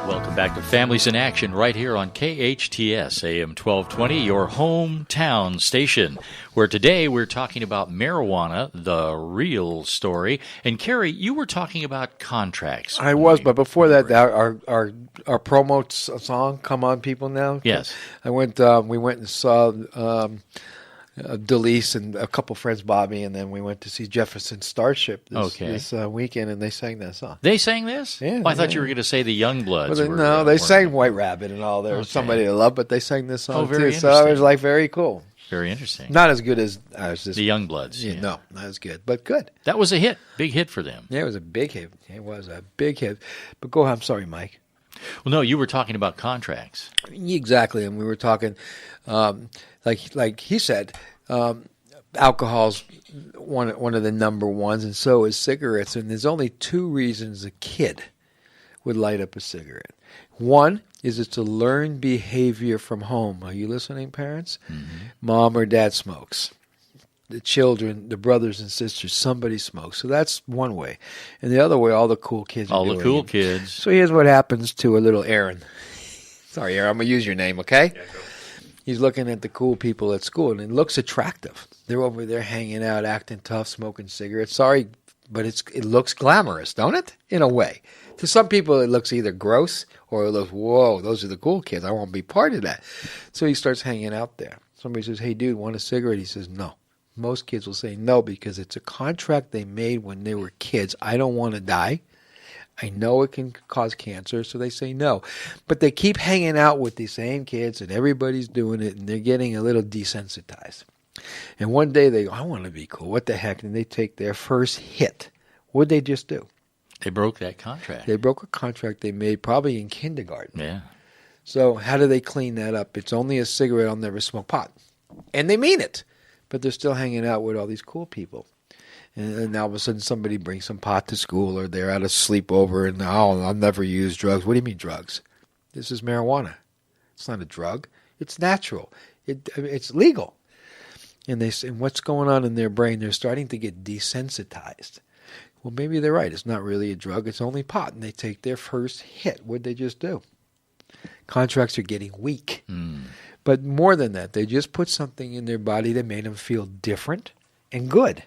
Welcome back to Families in Action right here on KHTS AM 1220, your hometown station, where today we're talking about marijuana, the real story. And Cary, you were talking about contracts. I was, but before that, our promo song, "Come On People Now." Yes, we went and saw Delise and a couple friends, Bobby, and then we went to see Jefferson Starship this weekend, and they sang that song. They sang this? Yeah. Well, I thought you were going to say the Youngbloods. Well, they sang White Rabbit and all. There was somebody to love, but they sang this song very too. So it was like very cool. Very interesting. Not as good as this. The Youngbloods. Yeah, no, not as good, but good. That was a hit, big hit for them. Yeah, it was a big hit. It was a big hit. But go ahead. I'm sorry, Mike. Well, no, you were talking about contracts. Exactly, and we were talking, like he said. Alcohol's one of the number ones, and so is cigarettes. And there's only two reasons a kid would light up a cigarette. One is it's a learned behavior from home. Are you listening, parents? Mm-hmm. Mom or dad smokes. The children, the brothers and sisters, somebody smokes. So that's one way. And the other way, all the cool kids are doing it. All the cool kids. So here's what happens to a little Aaron. Sorry, Aaron, I'm going to use your name, okay? Yeah, go. He's looking at the cool people at school, and it looks attractive. They're over there hanging out, acting tough, smoking cigarettes. Sorry, but it looks glamorous, don't it? In a way. To some people, it looks either gross or it looks, whoa, those are the cool kids. I won't be part of that. So he starts hanging out there. Somebody says, hey, dude, want a cigarette? He says, no. Most kids will say no because it's a contract they made when they were kids. I don't want to die. I know it can cause cancer, so they say no. But they keep hanging out with these same kids, and everybody's doing it, and they're getting a little desensitized. And one day they go, I want to be cool. What the heck? And they take their first hit. What'd they just do? They broke that contract. They broke a contract they made probably in kindergarten. Yeah. So how do they clean that up? It's only a cigarette. I'll never smoke pot. And they mean it. But they're still hanging out with all these cool people. And now all of a sudden somebody brings some pot to school, or they're at a sleepover and, I'll never use drugs. What do you mean drugs? This is marijuana. It's not a drug. It's natural. It's legal. And what's going on in their brain? They're starting to get desensitized. Well, maybe they're right. It's not really a drug. It's only pot. And they take their first hit. What'd they just do? Contracts are getting weak. But more than that, they just put something in their body that made them feel different and good.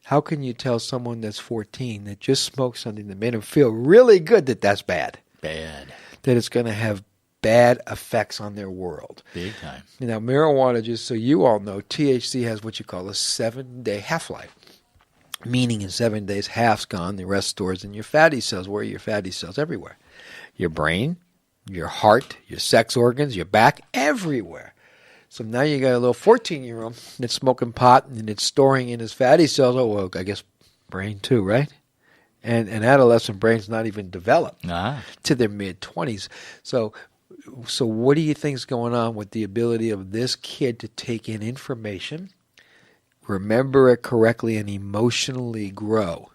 How can you tell someone that's 14 that just smoked something that made them feel really good that that's bad? Bad. That it's going to have bad effects on their world. Big time. Now, marijuana, just so you all know, THC has what you call a 7-day half-life. Meaning in 7 days, half's gone, the rest stores in your fatty cells. Where are your fatty cells? Everywhere. Your brain, your heart, your sex organs, your back, everywhere. So now you got a little 14-year-old that's smoking pot and it's storing in his fatty cells. Oh, well, I guess brain too, right? And adolescent brain's not even developed to their mid-20s. So what do you think's going on with the ability of this kid to take in information, remember it correctly, and emotionally grow?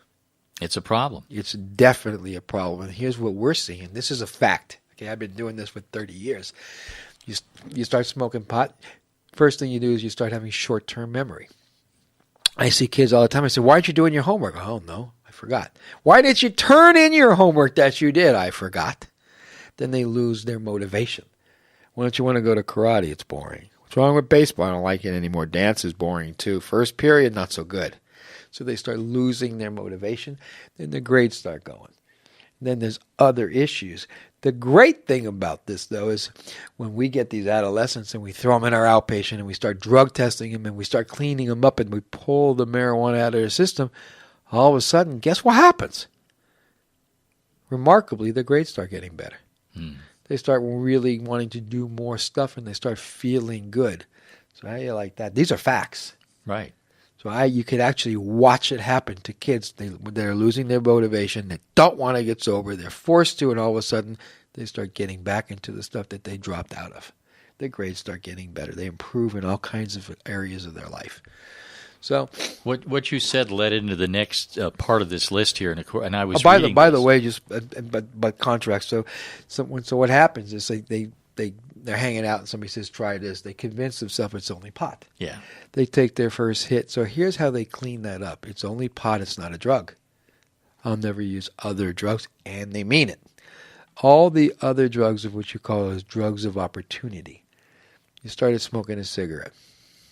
It's a problem. It's definitely a problem. And here's what we're seeing. This is a fact. Okay, I've been doing this for 30 years. You start smoking pot, first thing you do is you start having short-term memory. I see kids all the time. I say, why aren't you doing your homework? Oh, no, I forgot. Why didn't you turn in your homework that you did? I forgot. Then they lose their motivation. Why don't you want to go to karate? It's boring. What's wrong with baseball? I don't like it anymore. Dance is boring, too. First period, not so good. So they start losing their motivation. Then the grades start going. Then there's other issues. The great thing about this, though, is when we get these adolescents and we throw them in our outpatient and we start drug testing them and we start cleaning them up and we pull the marijuana out of their system, all of a sudden, guess what happens? Remarkably, the grades start getting better. They start really wanting to do more stuff and they start feeling good. So how do you like that? These are facts. Right. So you could actually watch it happen to kids. They're losing their motivation. They don't want to get sober. They're forced to, and all of a sudden, they start getting back into the stuff that they dropped out of. Their grades start getting better. They improve in all kinds of areas of their life. So what you said led into the next part of this list here, and I was by reading the way, just but contracts. So what happens is they're hanging out and somebody says, try this. They convince themselves it's only pot. Yeah. They take their first hit. So here's how they clean that up. It's only pot. It's not a drug. I'll never use other drugs. And they mean it. all the other drugs of what you call as drugs of opportunity. You started smoking a cigarette.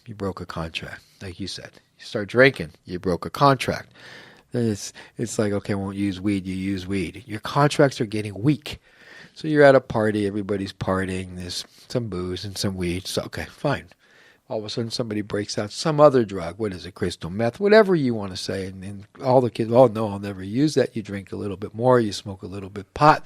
You broke a contract, like you said. You start drinking. You broke a contract. Then it's like, okay, I won't use weed. You use weed. Your contracts are getting weak. So you're at a party. Everybody's partying. There's some booze and some weed. So, okay, fine. All of a sudden, somebody breaks out some other drug. What is it? Crystal meth, whatever you want to say. And all the kids, oh, no, I'll never use that. You drink a little bit more. You smoke a little bit pot.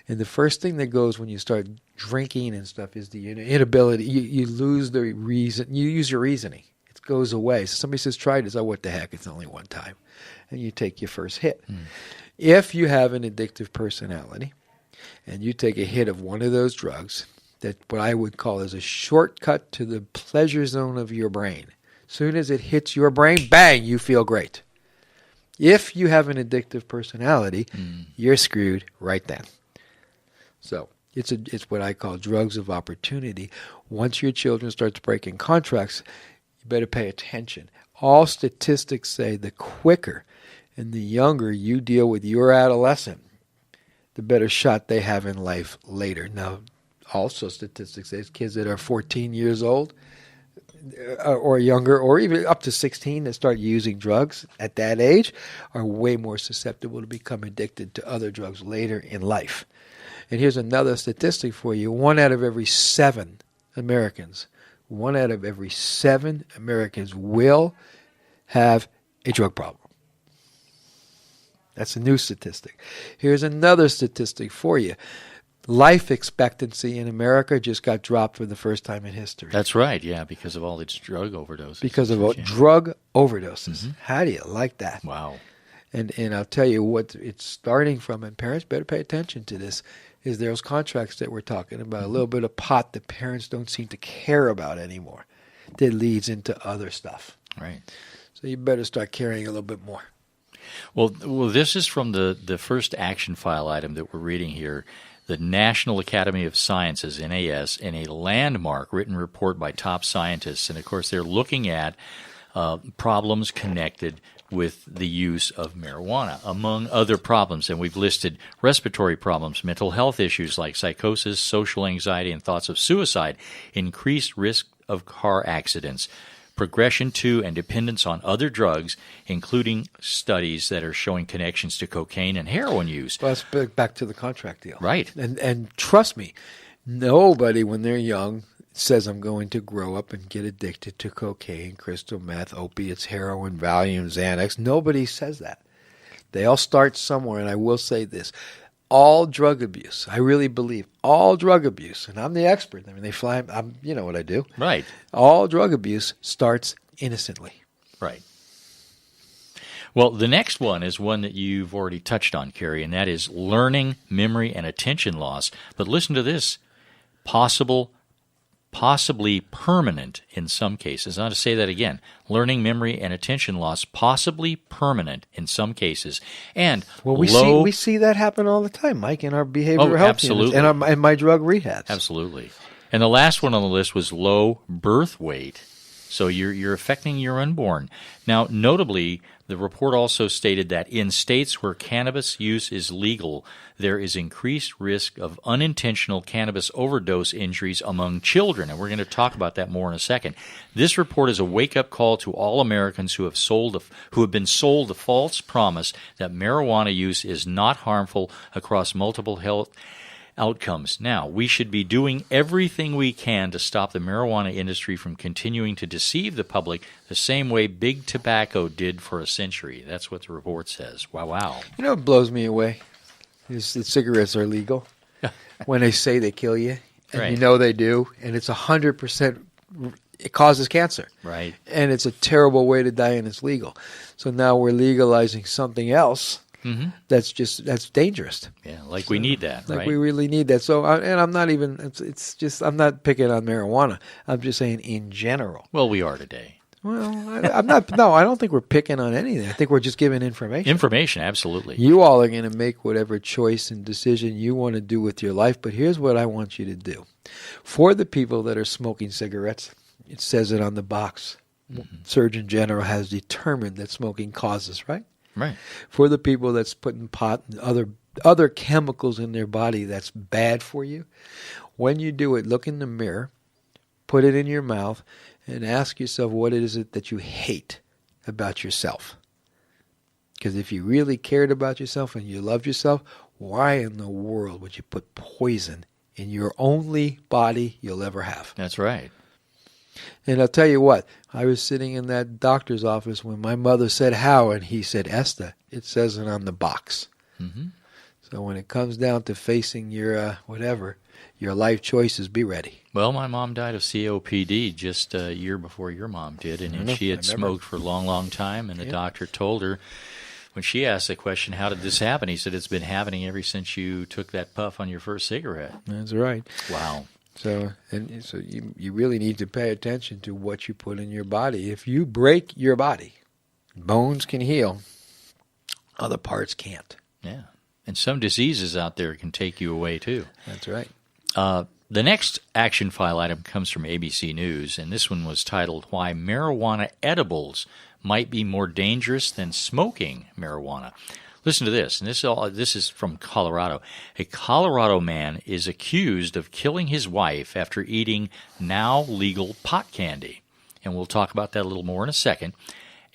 And the first thing that goes when you start drinking and stuff is the inability. You lose the reason. You use your reasoning. It goes away. So somebody says, try this. Oh, what the heck? It's only one time. And you take your first hit. If you have an addictive personality and you take a hit of one of those drugs, that what I would call is a shortcut to the pleasure zone of your brain. Soon as it hits your brain, bang, you feel great. If you have an addictive personality, you're screwed right then. So it's what I call drugs of opportunity. Once your children starts breaking contracts, you better pay attention. All statistics say the quicker and the younger you deal with your adolescent, the better shot they have in life later. Now, also statistics say kids that are 14 years old or younger, or even up to 16 that start using drugs at that age are way more susceptible to become addicted to other drugs later in life. And here's another statistic for you. 1 out of every 7 Americans will have a drug problem. That's a new statistic. Here's another statistic for you. Life expectancy in America just got dropped for the first time in history. That's right, yeah, because of all its drug overdoses. Because of drug overdoses. How do you like that? Wow. And I'll tell you what it's starting from, and parents better pay attention to this, is those contracts that we're talking about, a little bit of pot that parents don't seem to care about anymore, that leads into other stuff. Right. So you better start caring a little bit more. Well, this is from the first action file item that we're reading here. The National Academy of Sciences, NAS, in a landmark written report by top scientists. And, of course, they're looking at problems connected with the use of marijuana, among other problems. And we've listed respiratory problems, mental health issues like psychosis, social anxiety, and thoughts of suicide, increased risk of car accidents, progression to and dependence on other drugs, including studies that are showing connections to cocaine and heroin use. Well, let's back to the contract deal. Right. And trust me, nobody when they're young says I'm going to grow up and get addicted to cocaine, crystal meth, opiates, heroin, Valium, Xanax. Nobody says that. They all start somewhere, and I will say this. All drug abuse, I really believe, all drug abuse, and I'm the expert. I mean, you know what I do. Right. All drug abuse starts innocently. Right. Well, the next one is one that you've already touched on, Cary, and that is learning, memory, and attention loss. But listen to this, possibly permanent in some cases. I'll just say that again. Learning, memory, and attention loss, possibly permanent in some cases. And well, we see that happen all the time, Mike, in our behavioral health units and my drug rehabs. Absolutely. And the last one on the list was low birth weight. So you're affecting your unborn. Now, notably, the report also stated that in states where cannabis use is legal, there is increased risk of unintentional cannabis overdose injuries among children, and we're going to talk about that more in a second. This report is a wake-up call to all Americans who have been sold the false promise that marijuana use is not harmful across multiple health outcomes. Now, we should be doing everything we can to stop the marijuana industry from continuing to deceive the public the same way big tobacco did for a century. That's what the report says. Wow. You know what blows me away is that cigarettes are legal when they say they kill you, and right. You know they do, and it's 100%, it causes cancer. Right. And it's a terrible way to die, and it's legal. So now we're legalizing something else. Mm-hmm. That's dangerous. Yeah, like we need that, like right? we really need that. So, and I'm not even. It's just I'm not picking on marijuana. I'm just saying in general. Well, we are today. Well, I'm not. No, I don't think we're picking on anything. I think we're just giving information. Information, absolutely. You all are going to make whatever choice and decision you want to do with your life. But here's what I want you to do. For the people that are smoking cigarettes, it says it on the box. Mm-hmm. Surgeon General has determined that smoking causes, right? Right. For the people that's putting pot and other other chemicals in their body that's bad for you. When you do it, look in the mirror, put it in your mouth, and ask yourself what is it that you hate about yourself. Because if you really cared about yourself and you loved yourself, why in the world would you put poison in your only body you'll ever have? That's right. And I'll tell you what, I was sitting in that doctor's office when my mother said how, and he said, Esther, it says it on the box. Mm-hmm. So when it comes down to facing your your life choices, be ready. Well, my mom died of COPD just a year before your mom did, and she had smoked for a long, long time, and the doctor told her, when she asked the question, how did this happen? He said, it's been happening ever since you took that puff on your first cigarette. That's right. Wow. So you really need to pay attention to what you put in your body. If you break your body, bones can heal, other parts can't. Yeah. And some diseases out there can take you away, too. That's right. The next action file item comes from ABC News, and this one was titled, Why Marijuana Edibles Might Be More Dangerous Than Smoking Marijuana. Listen to this, and this is from Colorado. A Colorado man is accused of killing his wife after eating now legal pot candy. And we'll talk about that a little more in a second.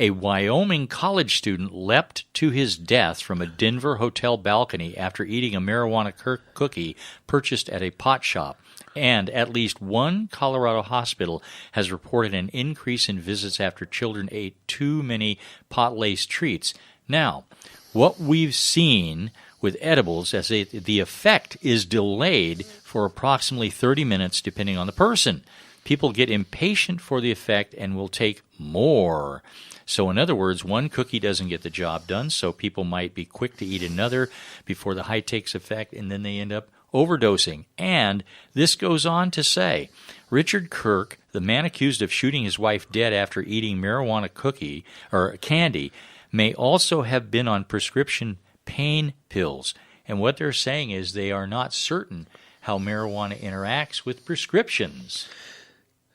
A Wyoming college student leapt to his death from a Denver hotel balcony after eating a marijuana cookie purchased at a pot shop. And at least one Colorado hospital has reported an increase in visits after children ate too many pot-laced treats. Now, what we've seen with edibles is the effect is delayed for approximately 30 minutes depending on the person. People get impatient for the effect and will take more. So in other words, one cookie doesn't get the job done, so people might be quick to eat another before the high takes effect, and then they end up overdosing. And this goes on to say, Richard Kirk, the man accused of shooting his wife dead after eating marijuana cookie or candy, may also have been on prescription pain pills. And what they're saying is they are not certain how marijuana interacts with prescriptions.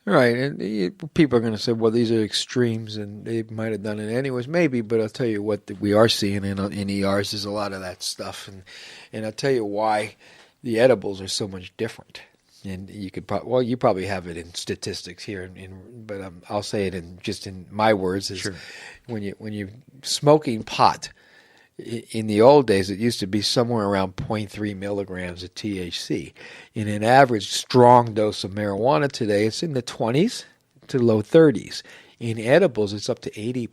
Right, and people are going to say, well, these are extremes, and they might have done it anyways. Maybe, but I'll tell you what we are seeing in ERs is a lot of that stuff. And I'll tell you why the edibles are so much different. And you could you probably have it in statistics here, but I'll say it in my words is sure. When you're smoking pot, in the old days it used to be somewhere around 0.3 milligrams of THC. In an average strong dose of marijuana today, it's in the 20s to low 30s. In edibles, it's up to 80%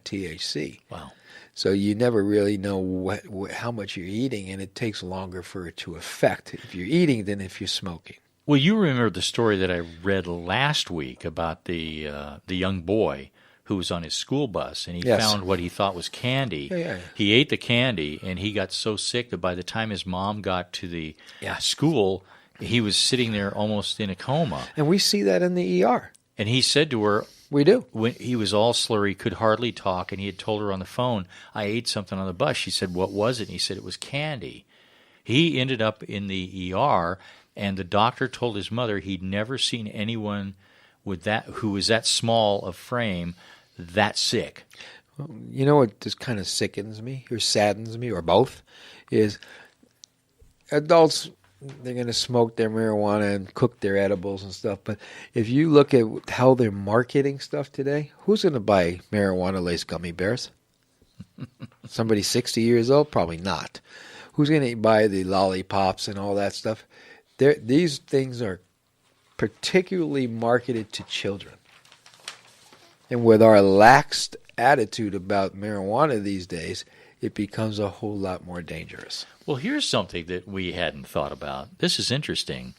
THC. Wow. So you never really know how much you're eating, and it takes longer for it to affect if you're eating than if you're smoking. Well, you remember the story that I read last week about the young boy who was on his school bus, and he found what he thought was candy. Yeah. He ate the candy, and he got so sick that by the time his mom got to the school, he was sitting there almost in a coma. And we see that in the ER. And he said to her, we do. When he was all slurry, could hardly talk, and he had told her on the phone, I ate something on the bus. She said, what was it? And he said, it was candy. He ended up in the ER, and the doctor told his mother he'd never seen anyone with that who was that small of frame that sick. You know what just kind of sickens me or saddens me or both is adults, they're going to smoke their marijuana and cook their edibles and stuff. But if you look at how they're marketing stuff today, who's going to buy marijuana-laced gummy bears? Somebody 60 years old? Probably not. Who's going to buy the lollipops and all that stuff? These things are particularly marketed to children. And with our laxed attitude about marijuana these days, it becomes a whole lot more dangerous. Well, here's something that we hadn't thought about. This is interesting.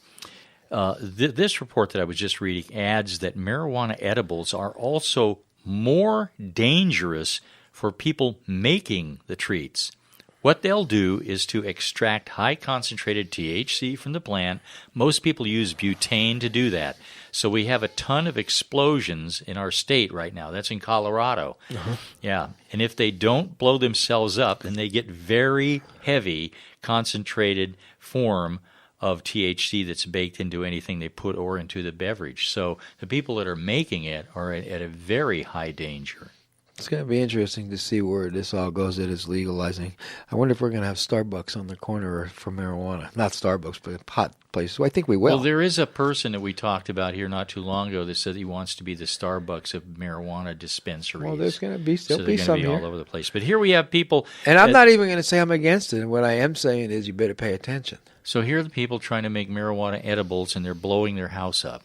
This report that I was just reading adds that marijuana edibles are also more dangerous for people making the treats. What they'll do is to extract high-concentrated THC from the plant. Most people use butane to do that. So we have a ton of explosions in our state right now. That's in Colorado. Uh-huh. Yeah. And if they don't blow themselves up, then they get very heavy, concentrated form of THC that's baked into anything they put or into the beverage. So the people that are making it are at a very high danger. It's going to be interesting to see where this all goes that it's legalizing. I wonder if we're going to have Starbucks on the corner for marijuana. Not Starbucks, but pot places. Well, I think we will. Well, there is a person that we talked about here not too long ago that said he wants to be the Starbucks of marijuana dispensaries. Well, there's going to be so be some be here. all over the place. But here we have people. And I'm not even going to say I'm against it. What I am saying is you better pay attention. So here are the people trying to make marijuana edibles, and they're blowing their house up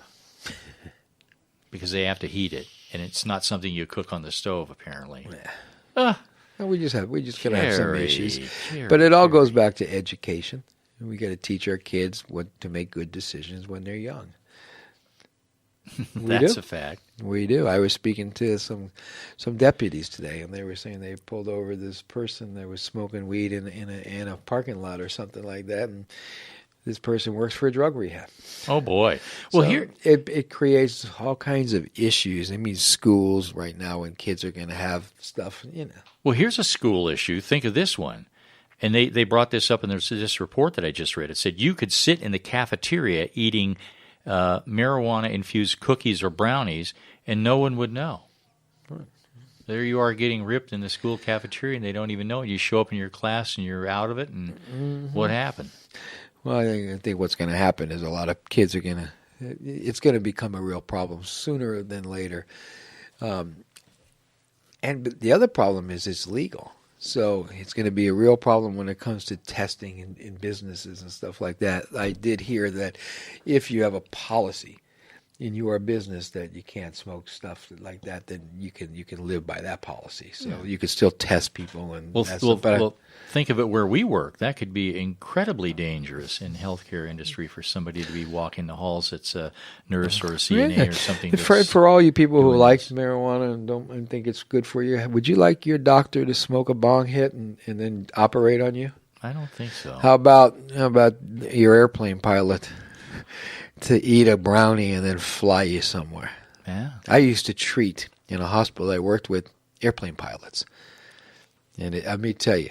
because they have to heat it. And it's not something you cook on the stove, apparently. No, we just gotta have some issues. Cary, but it all goes back to education. We got to teach our kids what to make good decisions when they're young. That's a fact. We do. I was speaking to some deputies today, and they were saying they pulled over this person that was smoking weed in a parking lot or something like that, and this person works for a drug rehab. Oh, boy. Well, so here it creates all kinds of issues. I mean, schools right now when kids are going to have stuff, Well, here's a school issue. Think of this one. And they brought this up in this report that I just read. It said you could sit in the cafeteria eating marijuana-infused cookies or brownies, and no one would know. Right. There you are getting ripped in the school cafeteria, and they don't even know it. You show up in your class, and you're out of it, and what happened? Well, I think what's going to happen is a lot of kids are it's going to become a real problem sooner than later. But the other problem is it's legal. So it's going to be a real problem when it comes to testing in businesses and stuff like that. I did hear that if you have a policy in your business that you can't smoke stuff like that, then you can live by that policy. So you can still test people and well, think of it where we work. That could be incredibly dangerous in healthcare industry for somebody to be walking the halls. It's a nurse or a CNA or something. For all you people who like marijuana and think it's good for you, would you like your doctor to smoke a bong hit and then operate on you? I don't think so. How about your airplane pilot to eat a brownie and then fly you somewhere? Yeah. I used to treat in a hospital I worked with airplane pilots. And let me tell you,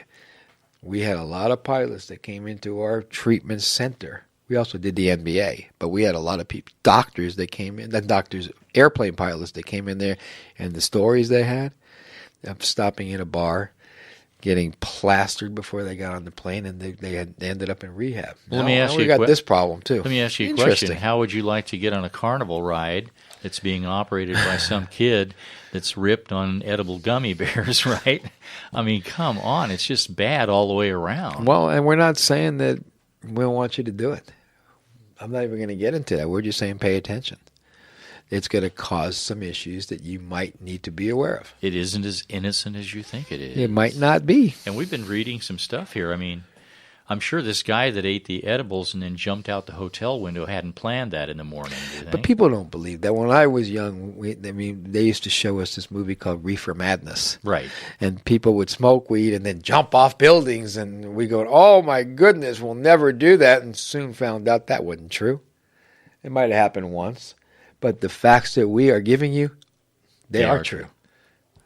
we had a lot of pilots that came into our treatment center. We also did the NBA, but we had a lot of people, doctors that came in, airplane pilots that came in there, and the stories they had of stopping in a bar, getting plastered before they got on the plane, and they ended up in rehab. Well, let me ask you. We got this problem too. Let me ask you a question. How would you like to get on a carnival ride that's being operated by some kid that's ripped on edible gummy bears? Right? I mean, come on, it's just bad all the way around. Well, and we're not saying that we don't want you to do it. I'm not even going to get into that. We're just saying pay attention. It's going to cause some issues that you might need to be aware of. It isn't as innocent as you think it is. It might not be. And we've been reading some stuff here. I mean, I'm sure this guy that ate the edibles and then jumped out the hotel window hadn't planned that in the morning. But people don't believe that. When I was young, they used to show us this movie called Reefer Madness. Right. And people would smoke weed and then jump off buildings, and we go, oh my goodness, we'll never do that, and soon found out that wasn't true. It might have happened once. But the facts that we are giving you, they are true.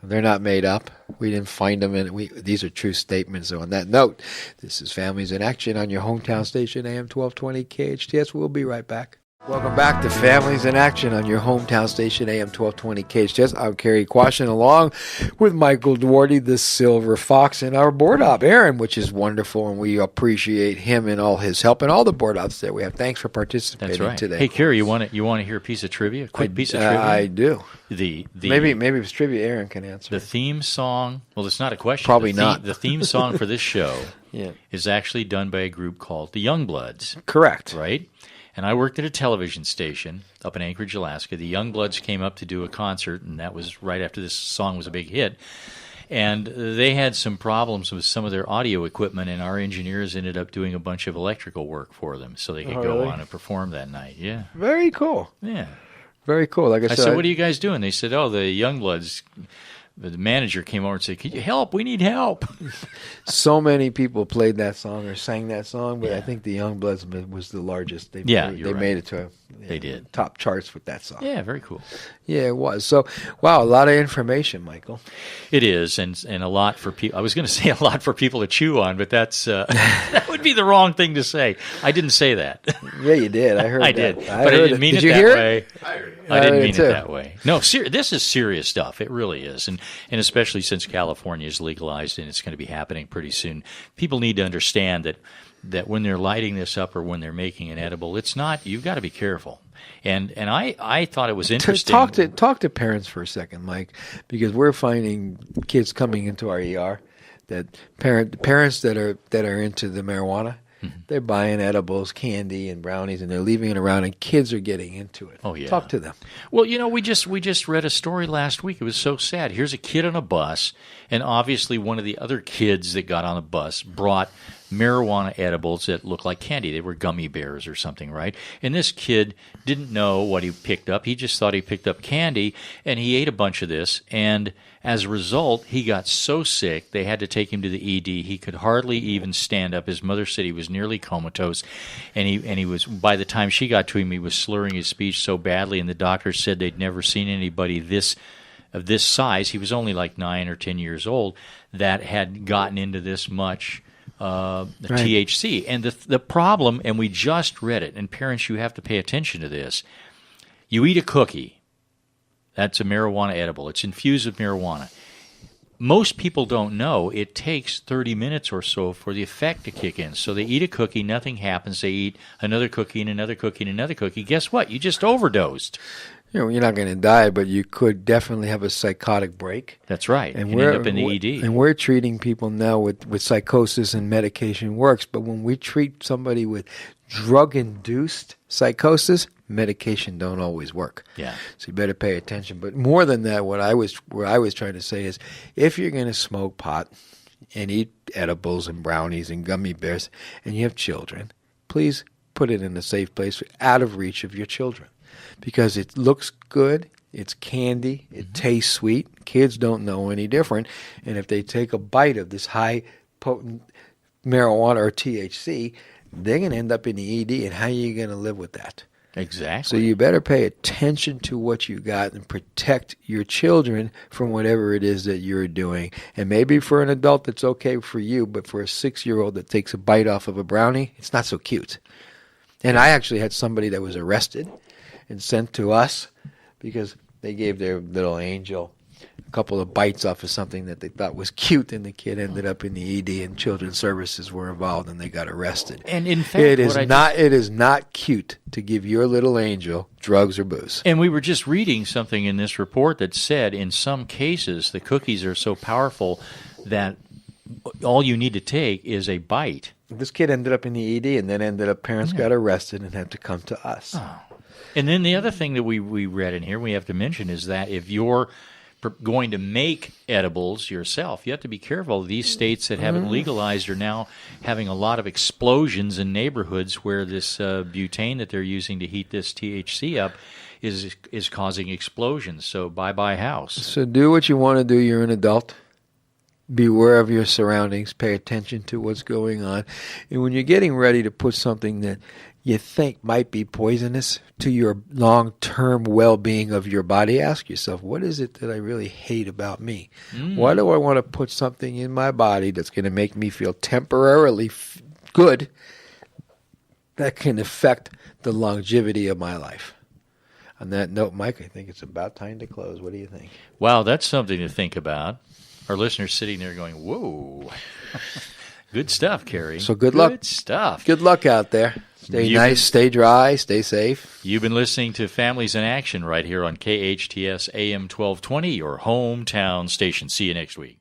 They're not made up. We didn't find them, these are true statements. So on that note, this is Families in Action on your hometown station, AM 1220 KHTS. We'll be right back. Welcome back to Families in Action on your hometown station, AM 1220 KHTS. I'm Cary Quashen, along with Michael Duarte, the Silver Fox, and our board op, Aaron, which is wonderful, and we appreciate him and all his help and all the board ops that we have. Thanks for participating today. Hey, Cary, you want to hear a piece of trivia? A quick piece of trivia? I do. Maybe it's trivia Aaron can answer. The theme song, well, it's not a question. Probably not. The theme song for this show is actually done by a group called the Youngbloods. Correct. Right? And I worked at a television station up in Anchorage, Alaska. The Youngbloods came up to do a concert, and that was right after this song was a big hit. And they had some problems with some of their audio equipment, and our engineers ended up doing a bunch of electrical work for them so they could go on and perform that night. Yeah. Very cool. Yeah. Very cool. Like I said, what are you guys doing? They said, the Youngbloods. The manager came over and said, "Could you help? We need help." So many people played that song or sang that song, but I think the Youngbloods was the largest. They made it to they did top charts with that song. Yeah, very cool. Yeah, it was. So, wow, a lot of information, Michael. It is, and a lot for people. I was going to say a lot for people to chew on, but that's that would be the wrong thing to say. I didn't say that. Yeah, you did. I heard. I that. did, but I didn't mean did it you that hear way. It? I heard it. I didn't mean it that way. No, this is serious stuff. It really is. And especially since California is legalized and it's going to be happening pretty soon, people need to understand that when they're lighting this up or when they're making an edible, it's not, you've got to be careful. And I thought it was interesting. Talk to parents for a second, Mike, because we're finding kids coming into our ER that parents that are into the marijuana, they're buying edibles, candy, and brownies, and they're leaving it around, and kids are getting into it. Oh, yeah. Talk to them. Well, we just read a story last week. It was so sad. Here's a kid on a bus, and obviously one of the other kids that got on the bus brought marijuana edibles that looked like candy. They were gummy bears or something, right? And this kid didn't know what he picked up. He just thought he picked up candy, and he ate a bunch of this, and as a result, he got so sick, they had to take him to the ED. He could hardly even stand up. His mother said he was nearly comatose, and he was, by the time she got to him, he was slurring his speech so badly, and the doctor said they'd never seen anybody of this size. He was only like 9 or 10 years old that had gotten into this much THC. And the problem, and we just read it, and parents, you have to pay attention to this. You eat a cookie. That's a marijuana edible. It's infused with marijuana. Most people don't know it takes 30 minutes or so for the effect to kick in. So they eat a cookie, nothing happens. They eat another cookie and another cookie and another cookie. Guess what? You just overdosed. You're not going to die, but you could definitely have a psychotic break. That's right. And end up in the ED. And we're treating people now with psychosis, and medication works. But when we treat somebody with drug-induced psychosis, medication don't always work. Yeah. So you better pay attention. But more than that, what I was trying to say is, if you're going to smoke pot and eat edibles and brownies and gummy bears, and you have children, please put it in a safe place out of reach of your children. Because it looks good, it's candy, it tastes sweet. Kids don't know any different. And if they take a bite of this high potent marijuana or THC, they're going to end up in the ED. And how are you going to live with that? Exactly. So you better pay attention to what you got and protect your children from whatever it is that you're doing. And maybe for an adult, it's okay for you, but for a 6-year-old that takes a bite off of a brownie, it's not so cute. And I actually had somebody that was arrested and sent to us because they gave their little angel a couple of bites off of something that they thought was cute, and the kid ended up in the ED, and Children's Services were involved, and they got arrested. And in fact, it is not cute to give your little angel drugs or booze. And we were just reading something in this report that said in some cases the cookies are so powerful that all you need to take is a bite. This kid ended up in the ED, and then parents got arrested and had to come to us. Oh. And then the other thing that we read in here we have to mention is that if you're going to make edibles yourself, you have to be careful. These states that have it legalized are now having a lot of explosions in neighborhoods where this butane that they're using to heat this THC up is causing explosions. So bye-bye house. So do what you want to do. You're an adult. Beware of your surroundings. Pay attention to what's going on. And when you're getting ready to put something that you think might be poisonous to your long-term well-being of your body, ask yourself, what is it that I really hate about me? Why do I want to put something in my body that's going to make me feel temporarily good that can affect the longevity of my life? On that note, Mike, I think it's about time to close. What do you think? Wow, that's something to think about. Our listeners sitting there going, whoa. Good stuff, Cary. So good luck. Good stuff. Good luck out there. Stay nice, stay dry, stay safe. You've been listening to Families in Action right here on KHTS AM 1220, your hometown station. See you next week.